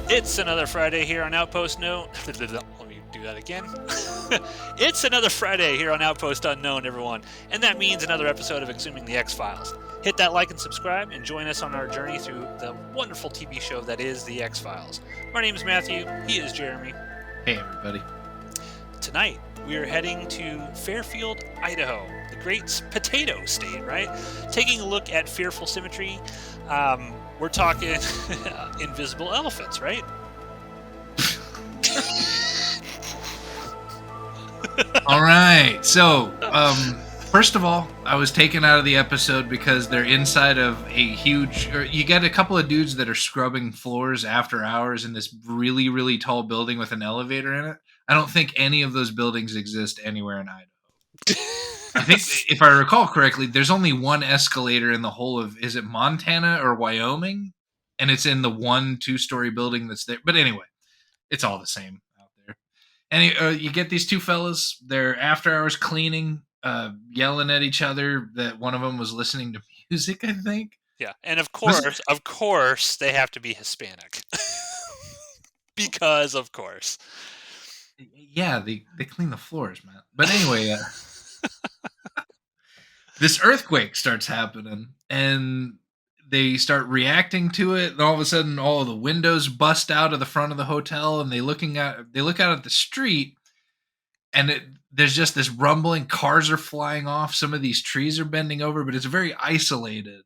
It's another Friday here on Outpost No. Let me do that again. It's another Friday here on Outpost Unknown, everyone, and that means another episode of eXhuming the X-Files. Hit that like and subscribe, and join us on our journey through the wonderful TV show that is the X-Files. My name is Matthew. He is Jeremy. Hey, everybody. Tonight, we are heading to Fairfield, Idaho, the great potato state, right? Taking a look at fearful symmetry. We're talking invisible elephants, right? All right. So, first of all, I was taken out of the episode because they're inside of a huge... You get a couple of dudes that are scrubbing floors after hours in this really, really tall building with an elevator in it. I don't think any of those buildings exist anywhere in Idaho. I think, if I recall correctly, there's only one escalator in the whole of... Is it Montana or Wyoming? And it's in the 1-2-story building that's there. But anyway, it's all the same out there. And you get these two fellas. They're after hours cleaning, yelling at each other. That one of them was listening to music, I think. Yeah, and of course, they have to be Hispanic. Because, of course. Yeah, they clean the floors, man. But anyway, this earthquake starts happening, and they start reacting to it, and all of a sudden all of the windows bust out of the front of the hotel, and they look out at the street, and there's just this rumbling. Cars are flying off, some of these trees are bending over, but it's a very isolated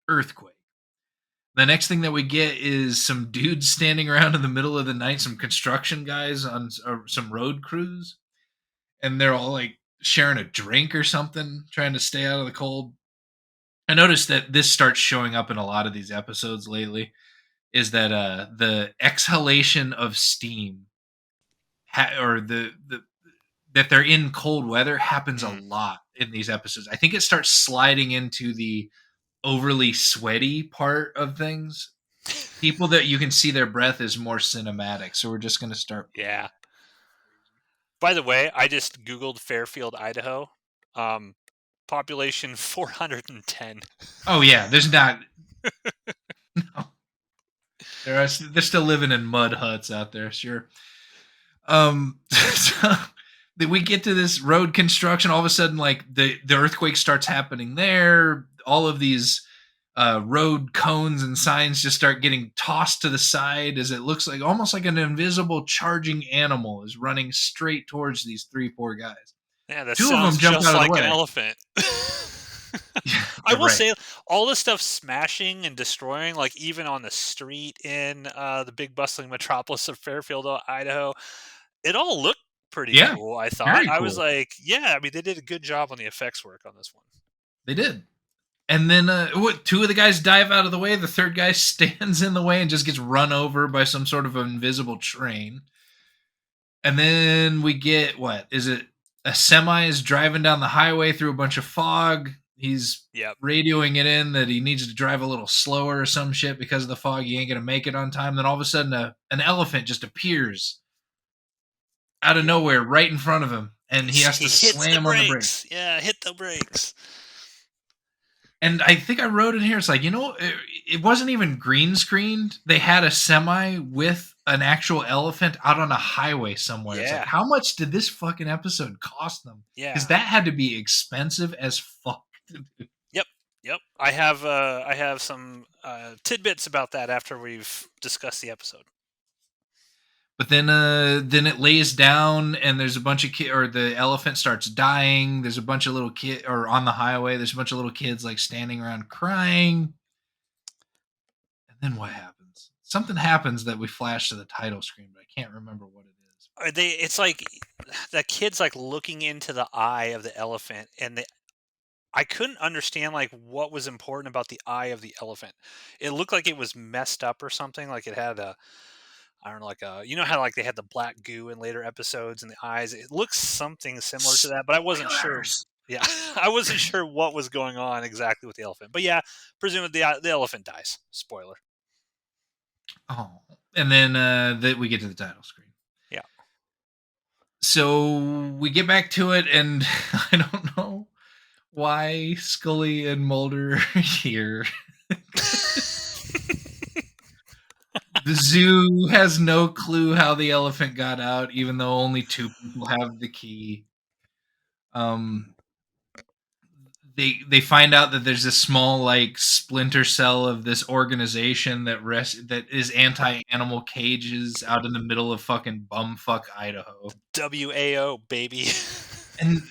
earthquake. The next thing that we get is some dudes standing around in the middle of the night, some construction guys on some road crews, and they're all like sharing a drink or something, trying to stay out of the cold. I noticed that this starts showing up in a lot of these episodes lately, is that the exhalation of steam or that they're in cold weather happens a lot in these episodes. I think it starts sliding into the overly sweaty part of things. People that you can see their breath is more cinematic, so we're just going to start. Yeah. By the way, I just Googled Fairfield, Idaho. Population 410. Oh yeah, there's not. No, they're still living in mud huts out there. Sure. So we get to this road construction. All of a sudden, like the earthquake starts happening there. All of these road cones and signs just start getting tossed to the side, as it looks like almost like an invisible charging animal is running straight towards these 3-4 guys. Yeah, that Two of them jump just out like of the way. An elephant. I will say, all this stuff smashing and destroying, like even on the street in the big bustling metropolis of Fairfield, Idaho, it all looked pretty cool, I thought. Very cool. I was like, yeah, I mean, they did a good job on the effects work on this one. They did. And then two of the guys dive out of the way. The third guy stands in the way and just gets run over by some sort of invisible train. And then we get, what is it? A semi is driving down the highway through a bunch of fog. He's radioing it in that he needs to drive a little slower or some shit because of the fog. He ain't going to make it on time. Then all of a sudden an elephant just appears out of nowhere right in front of him. And he has to slam on the brakes. Yeah, hit the brakes. And I think I wrote in here, it's like, it wasn't even green screened. They had a semi with an actual elephant out on a highway somewhere. Yeah. It's like, how much did this fucking episode cost them? Yeah. Because that had to be expensive as fuck to do. Yep. I have some tidbits about that after we've discussed the episode. But then it lays down, and there's a bunch of kids, or the elephant starts dying. There's a bunch of little kids, or on the highway, there's a bunch of little kids like standing around crying. And then what happens? Something happens that we flash to the title screen, but I can't remember what it is. It's like the kid's like looking into the eye of the elephant, and I couldn't understand like what was important about the eye of the elephant. It looked like it was messed up or something. Like it had I don't know, like how like they had the black goo in later episodes in the eyes. It looks something similar to that, but I wasn't sure. Yeah, I wasn't sure what was going on exactly with the elephant. But yeah, presumably the elephant dies. Spoiler. Oh, and then we get to the title screen. Yeah. So we get back to it, and I don't know why Scully and Mulder are here. The zoo has no clue how the elephant got out, even though only 2 people have the key. Um, they find out that there's a small, like, splinter cell of this organization that is anti-animal cages out in the middle of fucking bumfuck Idaho. WAO, baby. And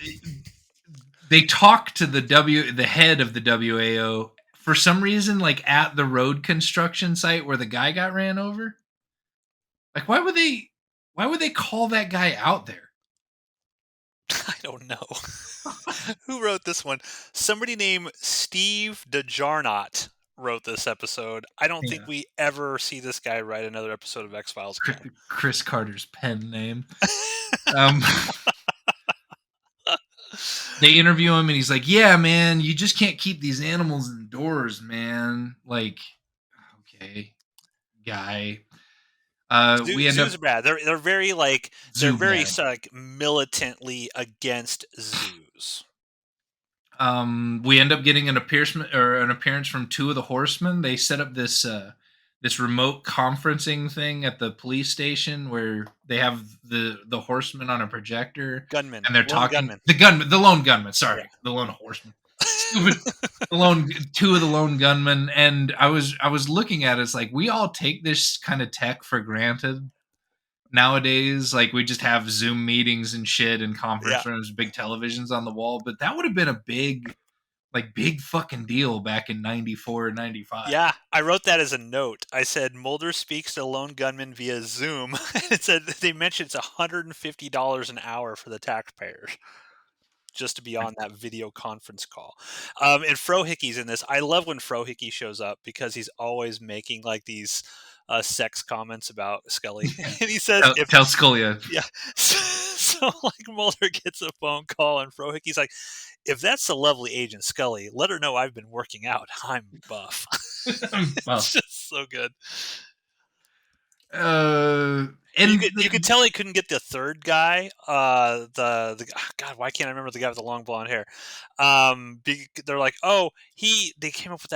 they talk to the head of the WAO for some reason, like, at the road construction site where the guy got ran over. Like, why would they call that guy out there? I don't know. Who wrote this one? Somebody named Steve DeJarnot wrote this episode. I don't think Yeah. we ever see this guy write another episode of X Files again. Chris Carter's pen name. Um, they interview him and he's like, "Yeah, man, you just can't keep these animals indoors, man." Like, okay, guy. We end Zoos are up bad. They're very like they're zoo very bad. like militantly against zoos. We end up getting an appearance from two of the horsemen. They set up this remote conferencing thing at the police station where they have the horsemen on a projector Gunmen, and they're lone talking gunmen. the lone gunman. Yeah. Sorry, the lone horseman. Stupid. The lone two of the lone gunmen, and I was looking at it, it's like we all take this kind of tech for granted nowadays. Like we just have Zoom meetings and shit and Yeah. conference rooms, big televisions on the wall, but that would have been a big fucking deal back in 94, 95. Yeah, I wrote that as a note. I said Mulder speaks to lone gunman via Zoom. It said they mentioned it's $150 an hour for the taxpayers just to be on that video conference call. And Frohicke's in this. I love when Frohickey shows up because he's always making like these sex comments about Scully, and he says, "If Tell Scalia. yeah." So like Mulder gets a phone call, and Frohickey's like, "If that's the lovely agent Scully, let her know I've been working out. I'm buff." Well, It's just so good. uh, You and could tell he couldn't get the third guy. God, why can't I remember the guy with the long blonde hair? They're like, oh, they came up with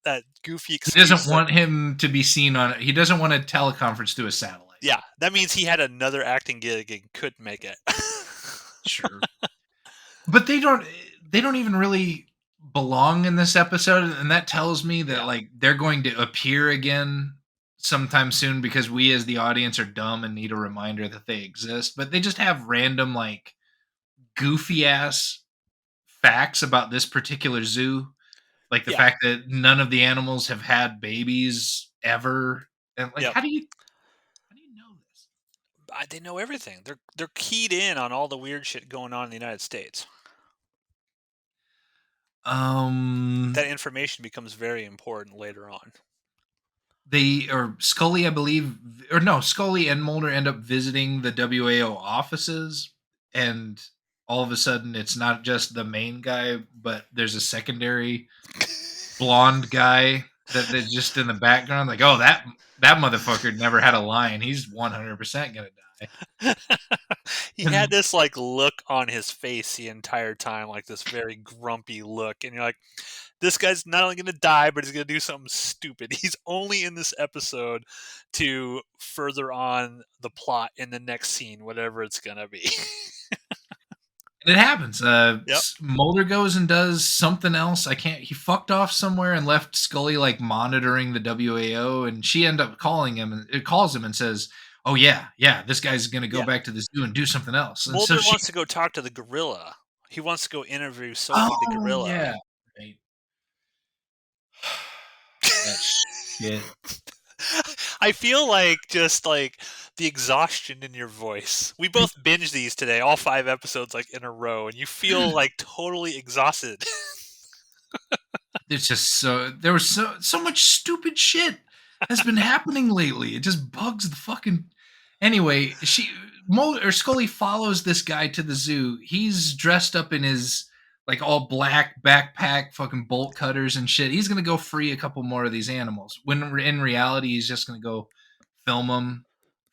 that goofy he doesn't excuse. Like, want him to be seen on. He doesn't want a teleconference through a satellite. yeah, that means he had another acting gig and couldn't make it. Sure. But they don't even really belong in this episode, and that tells me that Yeah, like they're going to appear again sometime soon because we as the audience are dumb and need a reminder that they exist. But they just have random like goofy ass facts about this particular zoo, like the yeah, fact that none of the animals have had babies ever. And like, yep. how do you know this? They know everything. They're keyed in on all the weird shit going on in the United States. Um, That information becomes very important later on. they or Scully, I believe, or no, Scully and Mulder end up visiting the WAO offices, and all of a sudden, it's not just the main guy, but there's a secondary blonde guy that's just in the background. Like, oh, that motherfucker never had a line. He's 100% gonna die. He had And this like look on his face the entire time, like this very grumpy look, and you're like, this guy's not only going to die, but he's going to do something stupid. He's only in this episode to further on the plot in the next scene, whatever it's going to be. it happens. Yep. Mulder goes and does something else. I can't. He fucked off somewhere and left Scully like monitoring the WAO, and she ended up calling him. And it calls him and says, "Oh yeah, yeah, this guy's gonna go Yeah. back to the zoo and do something else." And so Mulder she, wants to go talk to the gorilla. He wants to go interview Sophie the oh gorilla. yeah, right. That shit. I feel like just like the exhaustion in your voice. We both binged these today, all 5 episodes like in a row, and you feel like totally exhausted. It's just there was so much stupid shit has been happening lately. It just bugs the fucking. Anyway, Mulder or Scully follows this guy to the zoo. He's dressed up in his like all black backpack, fucking bolt cutters and shit. He's gonna go free a couple more of these animals. When in reality, he's just gonna go film them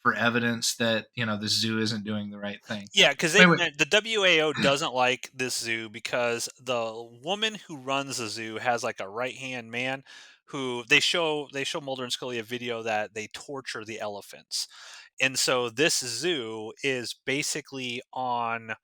for evidence that the zoo isn't doing the right thing. Yeah, because Anyway, the WAO doesn't like this zoo because the woman who runs the zoo has like a right hand man who they show Mulder and Scully a video that they torture the elephants. And so this zoo is basically on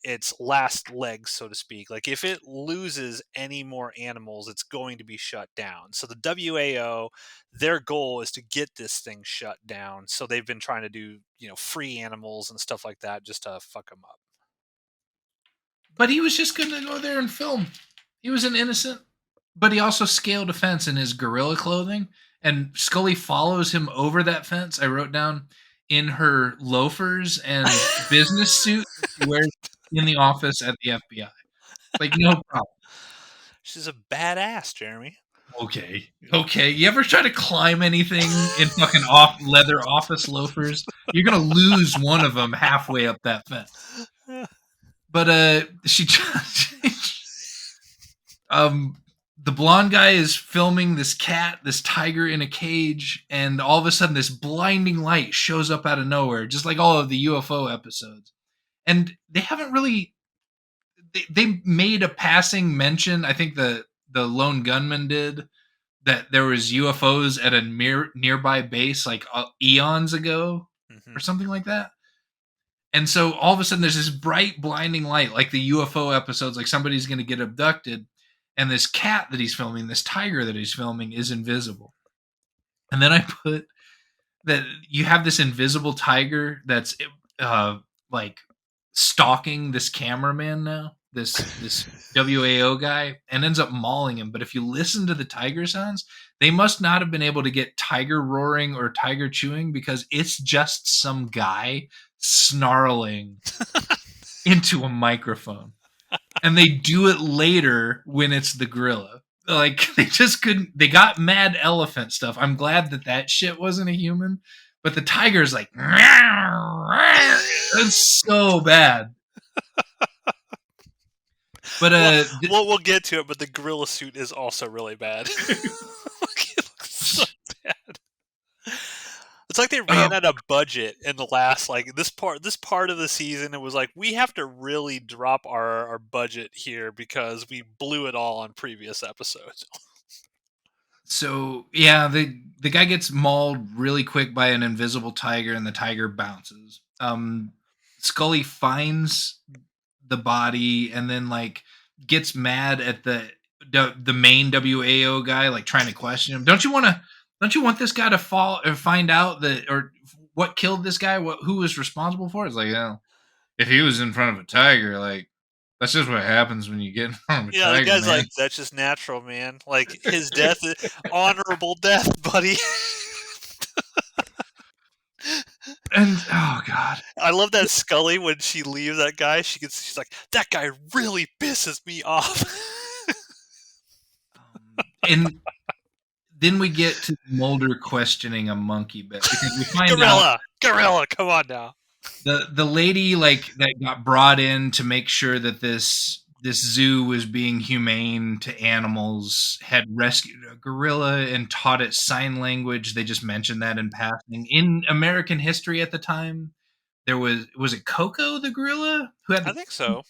its last legs, so to speak. Like if it loses any more animals, it's going to be shut down. So the WAO, their goal is to get this thing shut down. So they've been trying to do, free animals and stuff like that just to fuck them up. But he was just going to go there and film. He was an innocent, but he also scaled a fence in his gorilla clothing, and Scully follows him over that fence. I wrote down in her loafers and business suit that she wears in the office at the FBI. Like, no problem. She's a badass, Jeremy. Okay. Okay. You ever try to climb anything in fucking off leather office loafers? You're gonna lose one of them halfway up that fence. But she um the blonde guy is filming this cat, this tiger in a cage, and all of a sudden this blinding light shows up out of nowhere, just like all of the UFO episodes. And they haven't really they made a passing mention. I think the lone gunman did that there was UFOs at a nearby base like eons ago Hmm. or something like that. And so all of a sudden there's this bright blinding light like the UFO episodes, like somebody's going to get abducted, and this cat that he's filming, this tiger that he's filming is invisible. And then I put that you have this invisible tiger that's like stalking this cameraman now, this WAO guy, and ends up mauling him. But if you listen to the tiger sounds, they must not have been able to get tiger roaring or tiger chewing, because it's just some guy snarling into a microphone. And they do it later when it's the gorilla. Like they just couldn't. They got mad elephant stuff. I'm glad that that shit wasn't a human, but the tiger's like, it's so bad. But Well, we'll get to it, but the gorilla suit is also really bad. Like, it looks so bad. It's like they uh, ran out of budget in the last this part of the season. It was like we have to really drop our budget here because we blew it all on previous episodes. so yeah, the guy gets mauled really quick by an invisible tiger, and the tiger bounces. Scully finds the body and then like gets mad at the main WAO guy, like trying to question him. Don't you want this guy to fall or find out that or what killed this guy? Who was responsible for it? It's like, yeah, if he was in front of a tiger, like that's just what happens when you get in front of a Yeah, the tiger, guy's man. like, "That's just natural, man. Like his death, is honorable death, buddy." And oh god. I love that Scully when she leaves that guy. She's like, "That guy really pisses me off." And then we get to Mulder questioning a monkey bit, because we find out Gorilla, come on now. the lady like that got brought in to make sure that this zoo was being humane to animals had rescued a gorilla and taught it sign language. They just mentioned that in passing. In American history at the time, there was it Coco the gorilla who had I the think so.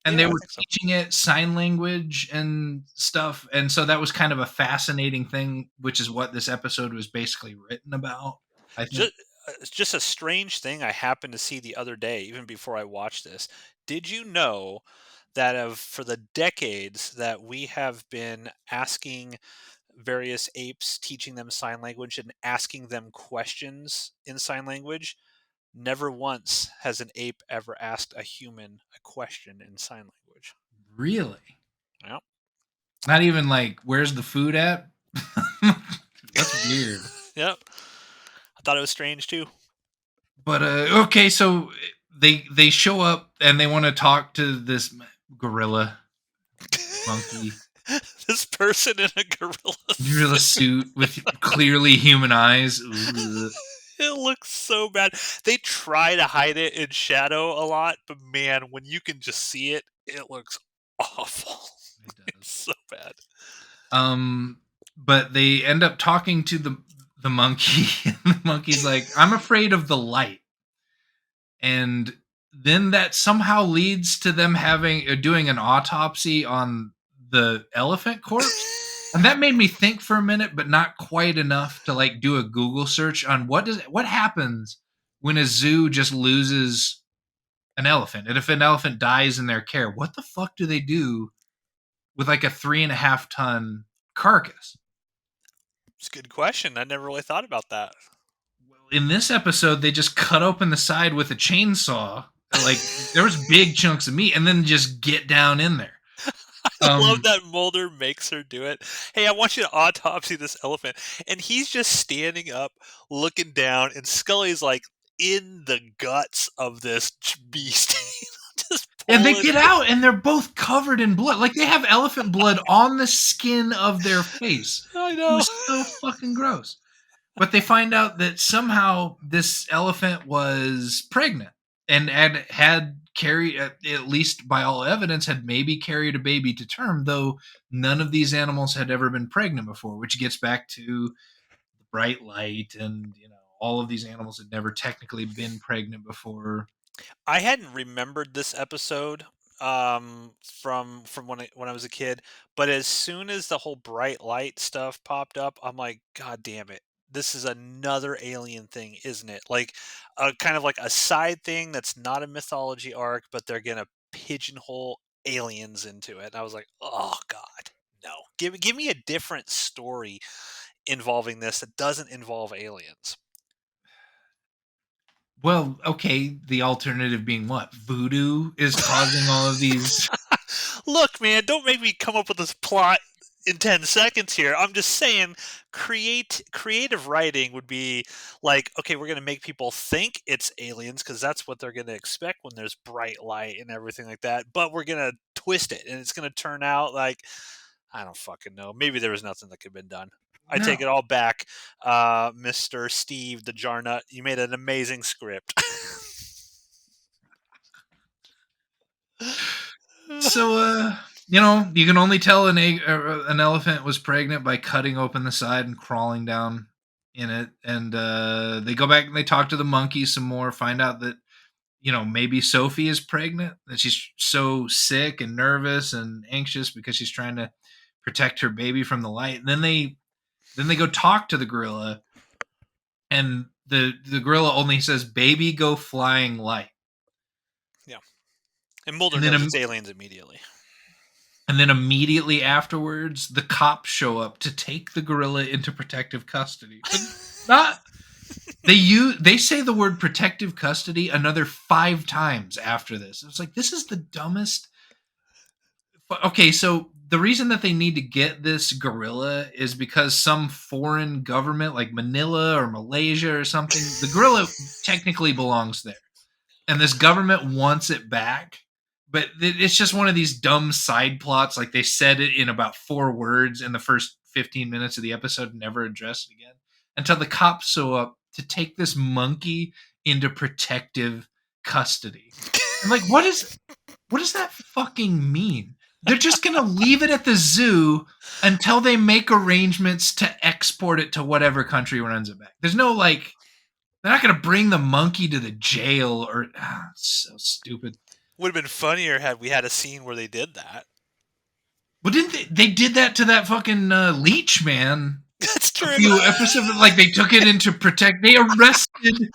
and Yeah, they I were think so. teaching it sign language and stuff, and so that was kind of a fascinating thing, which is what this episode was basically written about, I think. Just, it's just a strange thing I happened to see the other day, even before I watched this. Did you know that for the decades that we have been asking various apes, teaching them sign language and asking them questions in sign language, never once has an ape ever asked a human a question in sign language. Really? Yeah. Not even like, "Where's the food at?" That's weird. Yep. I thought it was strange too. But, okay, so they show up and they wanna talk to this gorilla, monkey, This person in a gorilla gorilla suit. suit with clearly human eyes. Ugh. It looks so bad. They try to hide it in shadow a lot, but man, when you can just see it, it looks awful. It does. It's so bad. But they end up talking to the monkey, and the monkey's like, "I'm afraid of the light." And then that somehow leads to them having doing an autopsy on the elephant corpse. And that made me think for a minute, but not quite enough to like do a Google search on what happens when a zoo just loses an elephant. And if an elephant dies in their care, what the fuck do they do with like a 3.5 ton carcass? It's a good question. I never really thought about that. Well, in this episode, they just cut open the side with a chainsaw. Like there was big chunks of meat, and then just get down in there. I love Um, that Mulder makes her do it. Hey, I want you to autopsy this elephant. And he's just standing up, looking down, and Scully's like in the guts of this beast. Just and they pulling. get out, and they're both covered in blood. Like they have elephant blood on the skin of their face. I It know. was so fucking gross. But they find out that somehow this elephant was pregnant and had carried, at least by all evidence, had maybe carried a baby to term, though none of these animals had ever been pregnant before, which gets back to the bright light and, all of these animals had never technically been pregnant before. I hadn't remembered this episode from when I was a kid, but as soon as the whole bright light stuff popped up, I'm like, God damn it. This is another alien thing, isn't it? Like a kind of like a side thing that's not a mythology arc, but they're gonna pigeonhole aliens into it. And I was like, oh God, no. Give me a different story involving this that doesn't involve aliens. Well, okay, the alternative being what? Voodoo is causing all of these. Look, man, don't make me come up with this plot in 10 seconds here. I'm just saying creative writing would be like, okay, we're going to make people think it's aliens because that's what they're going to expect when there's bright light and everything like that. But we're going to twist it and it's going to turn out like I don't fucking know. Maybe there was nothing that could have been done. I take No. it all back, Mr. Steve the Jarnut. You made an amazing script. So, you can only tell an elephant was pregnant by cutting open the side and crawling down in it. And they go back and they talk to the monkey some more, find out that maybe Sophie is pregnant, that she's so sick and nervous and anxious because she's trying to protect her baby from the light. And then they go talk to the gorilla, and the gorilla only says, "Baby, go flying light." Yeah. And Mulder And then knows it's aliens immediately. And then immediately afterwards, the cops show up to take the gorilla into protective custody. But not they say the word protective custody another 5 times after this. It's like this is the dumbest. Okay, so the reason that they need to get this gorilla is because some foreign government like Manila or Malaysia or something, the gorilla technically belongs there. And this government wants it back, but it's just one of these dumb side plots. Like they said it in about 4 words in the first 15 minutes of the episode, never addressed it again until the cops show up to take this monkey into protective custody. And like, what does that fucking mean? They're just gonna leave it at the zoo until they make arrangements to export it to whatever country runs it back. There's no like they're not going to bring the monkey to the jail or it's so stupid. Would have been funnier had we had a scene where they did that. Well, didn't they did that to that fucking leech man That's a true. few episodes? Like they took it into protect. They arrested.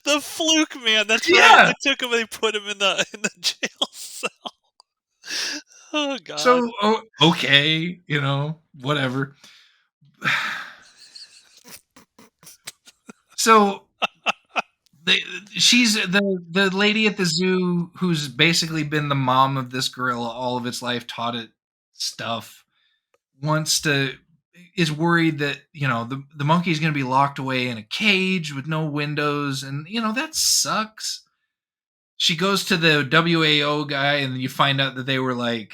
The fluke man. That's right. Yeah. They took him and they put him in the jail cell. Oh God. So okay, whatever. So they, she's the lady at the zoo who's basically been the mom of this gorilla all of its life, taught it stuff, wants to is worried that the monkey's going to be locked away in a cage with no windows, and that sucks. She goes to the WAO guy, and you find out that they were like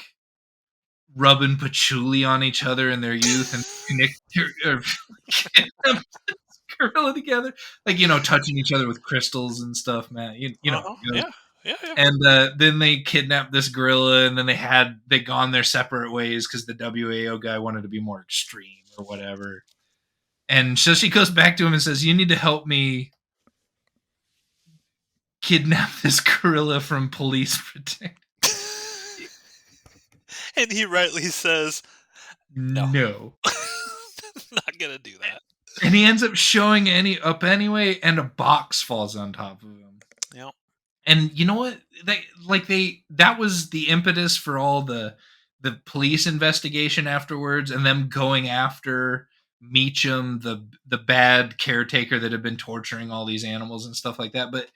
rubbing patchouli on each other in their youth and kidnapped gorilla together, like touching each other with crystals and stuff, man. You know how Uh-huh. it goes. Yeah. Yeah. Yeah. And then they kidnapped this gorilla, and then they gone their separate ways because the WAO guy wanted to be more extreme or whatever. And so she goes back to him and says, "You need to help me kidnap this gorilla from police protection." And he rightly says, No. No. Not gonna do that. And he ends up showing up anyway, and a box falls on top of him. Yep. And you know what? That was the impetus for all the police investigation afterwards, and them going after Meacham, the bad caretaker that had been torturing all these animals and stuff like that. But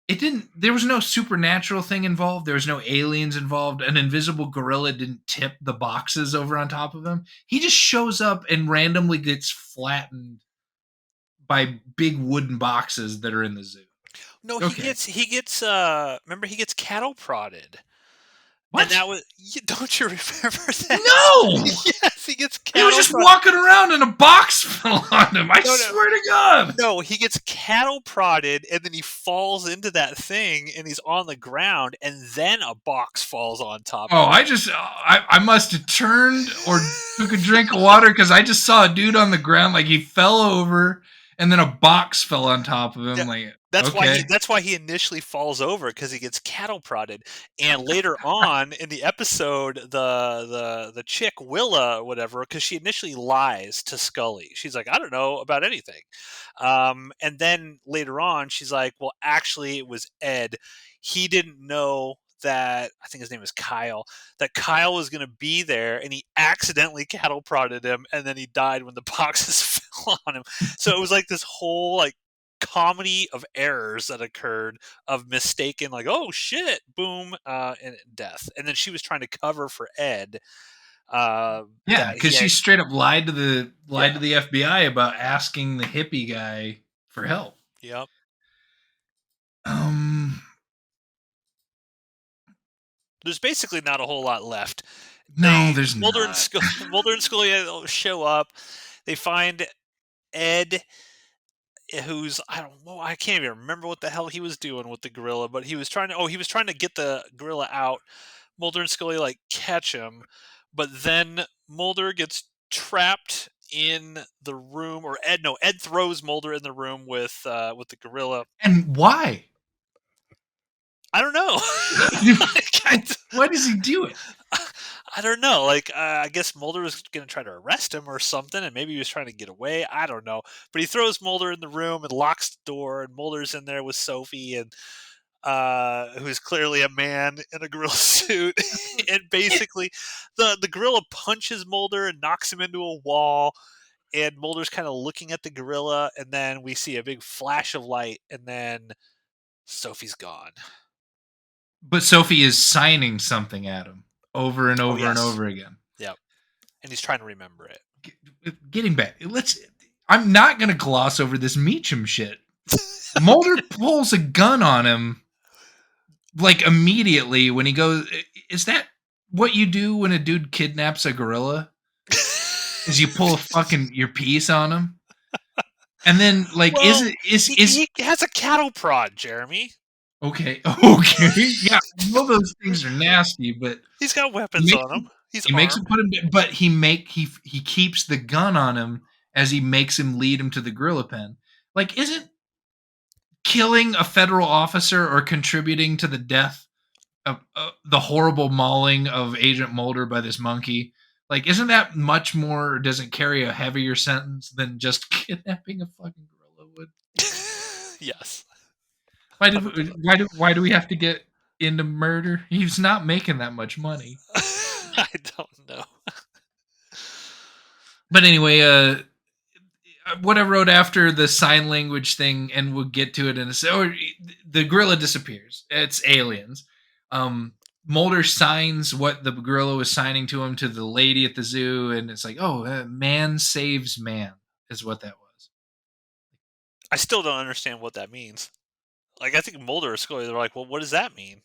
it didn't. There was no supernatural thing involved. There was no aliens involved. An invisible gorilla didn't tip the boxes over on top of him. He just shows up and randomly gets flattened by big wooden boxes that are in the zoo. No, Okay. remember he gets cattle prodded. And What? that was don't you remember that? No! Yes, he gets He was cattle just prodded. walking around and a box fell on him. I No, no. swear to God. No, he gets cattle prodded and then he falls into that thing and he's on the ground and then a box falls on top Oh, of him. I must have turned or took a drink of water because I just saw a dude on the ground like he fell over and then a box fell on top of Yeah. him. Like, That's why okay. he initially falls over because he gets cattle prodded. And later on in the episode, the chick Willa, whatever, because she initially lies to Scully. She's like, I don't know about anything. And then later on, she's like, well, actually, it was Ed. He didn't know that I think his name is Kyle. That Kyle was going to be there, and he accidentally cattle prodded him, and then he died when the boxes fell on him. So it was like this whole like comedy of errors that occurred of mistaken like oh shit boom and death, and then she was trying to cover for Ed Yeah, that because he she had straight up lied yeah to the FBI about asking the hippie guy for help. yep. Um, There's basically not a whole lot left. no, there's not. Mulder and Scully show up. They find Ed, who's I don't know, I can't even remember what the hell he was doing with the gorilla, but he was trying to get the gorilla out. Mulder and Scully like catch him, but then Mulder gets trapped in the room, or Ed throws Mulder in the room with the gorilla. And why? I don't know. Like, Why does he do it? I don't know. Like, I guess Mulder was going to try to arrest him or something, and maybe he was trying to get away. I don't know. But he throws Mulder in the room and locks the door, and Mulder's in there with Sophie, and who's clearly a man in a gorilla suit. And basically, the gorilla punches Mulder and knocks him into a wall. And Mulder's kind of looking at the gorilla, and then we see a big flash of light, and then Sophie's gone. But Sophie is signing something at him over and Oh over and yes, over again. yep. And he's trying to remember it. Getting back, I'm not going to gloss over this Meacham shit. Mulder pulls a gun on him like immediately when he goes. Is that what you do when a dude kidnaps a gorilla? Is you pull a fucking your piece on him? And then like is Well, it is he has a cattle prod, Jeremy. okay, okay. Yeah, I know those things are nasty, but He's got he weapons makes on him. He's he makes him armed. put him, but he keeps the gun on him as he makes him lead him to the gorilla pen. Like, isn't killing a federal officer or contributing to the death of the horrible mauling of Agent Mulder by this monkey, like, isn't that much more? Or does it carry a heavier sentence than just kidnapping a fucking gorilla would? Yes, Why do 100%. why do we have to get into murder? He's not making that much money. I don't know. But anyway, what I wrote after the sign language thing, and we'll get to it in a second. The gorilla disappears. It's aliens. Um, Mulder signs what the gorilla was signing to him to the lady at the zoo, and it's like, oh, man saves man is what that was. I still don't understand what that means. Like, I think Mulder or Scully, they're like, well, what does that mean?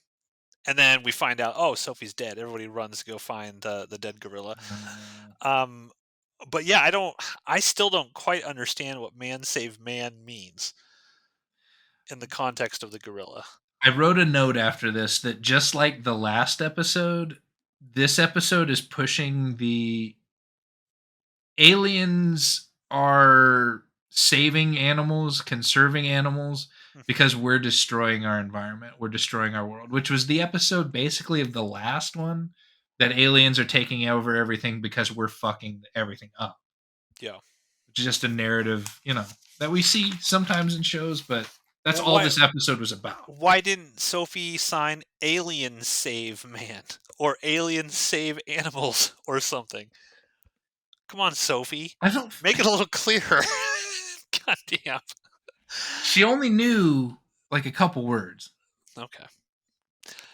And then we find out, oh, Sophie's dead. Everybody runs to go find the dead gorilla. Uh, Um, but yeah, I still don't quite understand what man save man means in the context of the gorilla. I wrote a note after this that just like the last episode, this episode is pushing the aliens are saving animals, conserving animals Mhm. because we're destroying our environment, we're destroying our world, which was the episode basically of the last one that aliens are taking over everything because we're fucking everything up. Yeah. Which is just a narrative, that we see sometimes in shows, but that's Well, all this episode was about. why didn't Sophie sign Alien Save Man or Alien Save Animals or something? Come on, Sophie. I don't. Make it a little clearer. God damn. She only knew like a couple words. Okay.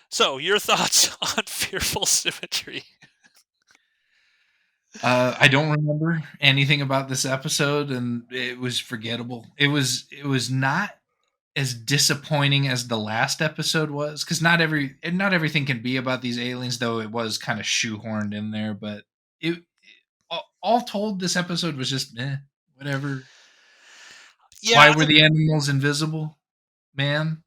So, your thoughts on Fearful Symmetry? I don't remember anything about this episode, and it was forgettable. It was not as disappointing as the last episode was, because not everything can be about these aliens, though it was kind of shoehorned in there. But all told, this episode was just whatever. Why Yeah, were the animals invisible, man?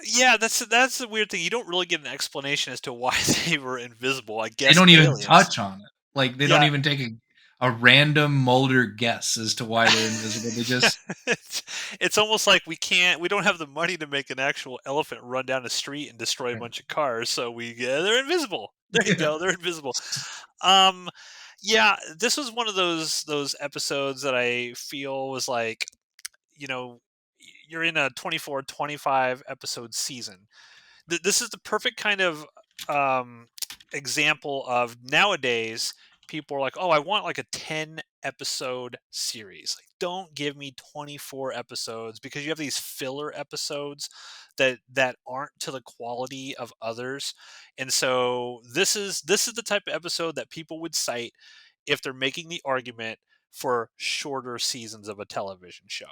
yeah, that's the weird thing. You don't really get an explanation as to why they were invisible. I They guess don't even aliens. touch on it. Like, they don't Yeah, even take a random Mulder guess as to why they're invisible. They just it's, it's almost like we don't have the money to make an actual elephant run down the street and destroy a bunch of cars, so they're invisible. There you yeah. go, they're invisible. Um, yeah, this was one of those episodes that I feel was like, you know, you're in a 24, 25 episode season. This is the perfect kind of um, example of nowadays people are like, oh, I want like a 10 episode series. Like, don't give me 24 episodes because you have these filler episodes that aren't to the quality of others. And so this is the type of episode that people would cite if they're making the argument for shorter seasons of a television show,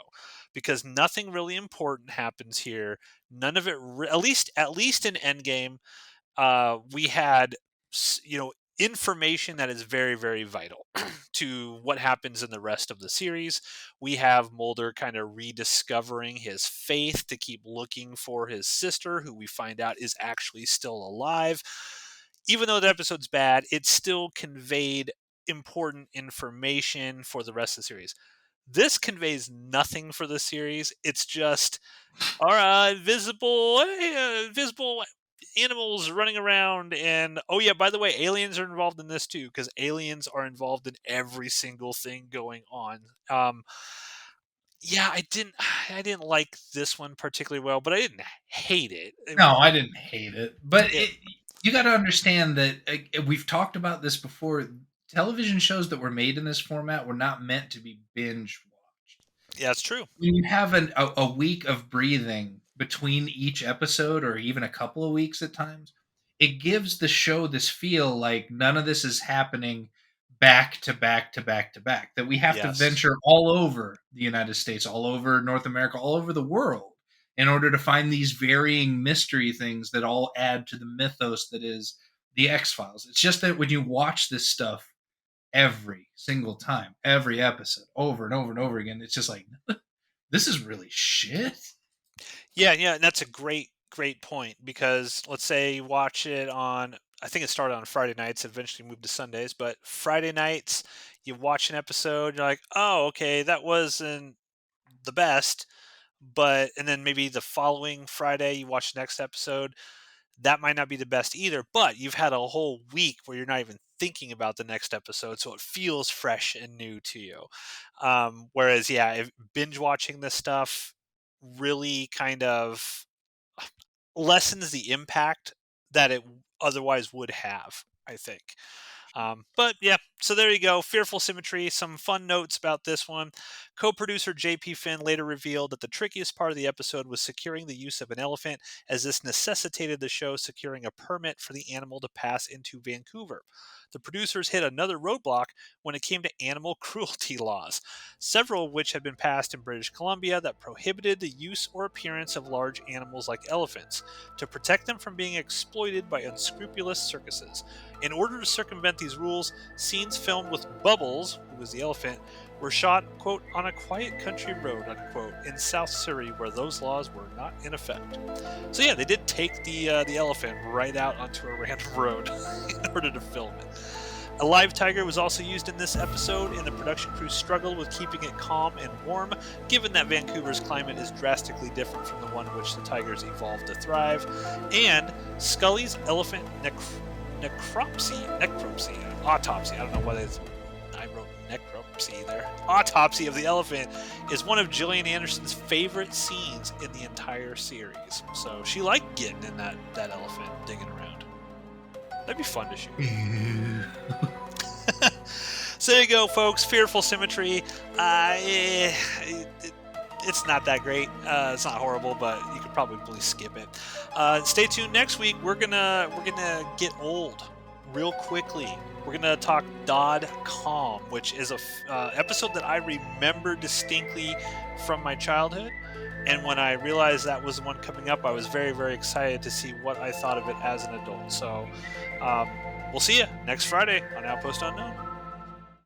because nothing really important happens here. None of it at least in Endgame, we had information that is very, very vital to what happens in the rest of the series. We have Mulder kind of rediscovering his faith to keep looking for his sister, who we find out is actually still alive. Even though the episode's bad, it still conveyed important information for the rest of the series. This conveys nothing for the series. It's just, all right, visible animals running around, and oh yeah, by the way, aliens are involved in this too, because aliens are involved in every single thing going on. Yeah, I didn't like this one particularly well, but I didn't hate it. No, I didn't hate it, but Yeah, you got to understand that we've talked about this before. Television shows that were made in this format were not meant to be binge watched. yeah, it's true. When you have a week of breathing between each episode, or even a couple of weeks at times, it gives the show this feel like none of this is happening back to back to back to back, that we have to Yes. venture all over the United States, all over North America, all over the world, in order to find these varying mystery things that all add to the mythos that is the X Files. It's just that when you watch this stuff every single time, every episode, over and over and over again, it's just like, this is really shit. Yeah, yeah, and that's a great point, because let's say you watch it on, I think it started on Friday nights, eventually moved to Sundays, but Friday nights, you watch an episode, you're like, oh, okay, that wasn't the best, but and then maybe the following Friday you watch the next episode, that might not be the best either, but you've had a whole week where you're not even thinking about the next episode, so it feels fresh and new to you. Whereas, yeah, if binge watching this stuff really kind of lessens the impact that it otherwise would have, I think. But yeah, so there you go. Fearful Symmetry. Some fun notes about this one. Co producer JP Finn later revealed that the trickiest part of the episode was securing the use of an elephant, as this necessitated the show securing a permit for the animal to pass into Vancouver. The producers hit another roadblock when it came to animal cruelty laws, several of which had been passed in British Columbia that prohibited the use or appearance of large animals like elephants, to protect them from being exploited by unscrupulous circuses. In order to circumvent these rules, scenes filmed with Bubbles, who was the elephant, were shot, quote, on a quiet country road, unquote, in South Surrey, where those laws were not in effect. So yeah, they did take the elephant right out onto a random road in order to film it. A live tiger was also used in this episode, and the production crew struggled with keeping it calm and warm, given that Vancouver's climate is drastically different from the one in which the tigers evolved to thrive. And Scully's elephant autopsy. I don't know what it is. I wrote necropsy there. Autopsy of the elephant is one of Gillian Anderson's favorite scenes in the entire series. So she liked getting in that elephant, digging around. That'd be fun to shoot. Ew. So there you go, folks. Fearful Symmetry. It's not that great. It's not horrible, but you could probably skip it. Stay tuned next week. We're gonna get old real quickly. We're gonna talk Dod.com, which is a episode that I remember distinctly from my childhood. And when I realized that was the one coming up, I was very, very excited to see what I thought of it as an adult. So we'll see you next Friday on Outpost Unknown.